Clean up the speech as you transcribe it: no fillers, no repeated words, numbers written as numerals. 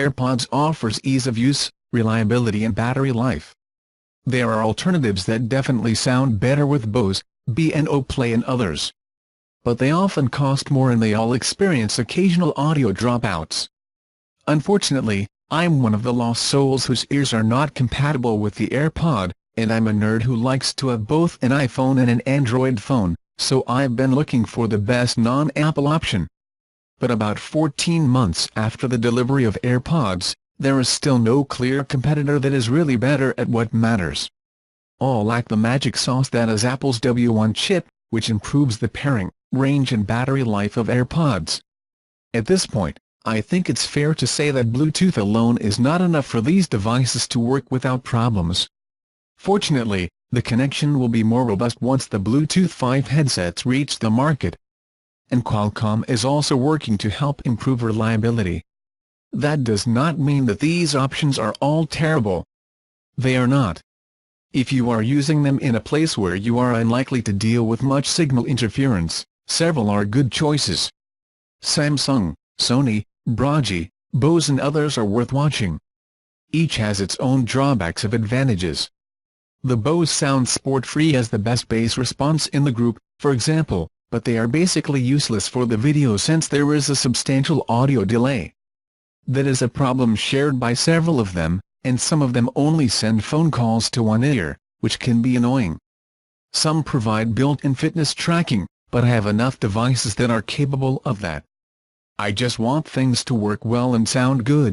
AirPods offers ease of use, reliability and battery life. There are alternatives that definitely sound better with Bose, B&O Play and others. But they often cost more and they all experience occasional audio dropouts. Unfortunately, I'm one of the lost souls whose ears are not compatible with the AirPod, and I'm a nerd who likes to have both an iPhone and an Android phone, so I've been looking for the best non-Apple option. But about 14 months after the delivery of AirPods, there is still no clear competitor that is really better at what matters. All lack the magic sauce that is Apple's W1 chip, which improves the pairing, range and battery life of AirPods. At this point, I think it's fair to say that Bluetooth alone is not enough for these devices to work without problems. Fortunately, the connection will be more robust once the Bluetooth 5 headsets reach the market. And Qualcomm is also working to help improve reliability. That does not mean that these options are all terrible. They are not. If you are using them in a place where you are unlikely to deal with much signal interference, several are good choices. Samsung, Sony, Brogy, Bose and others are worth watching. Each has its own drawbacks of advantages. The Bose sounds sport-free as the best bass response in the group, for example, but they are basically useless for the video since there is a substantial audio delay. That is a problem shared by several of them, and some of them only send phone calls to one ear, which can be annoying. Some provide built-in fitness tracking, but I have enough devices that are capable of that. I just want things to work well and sound good.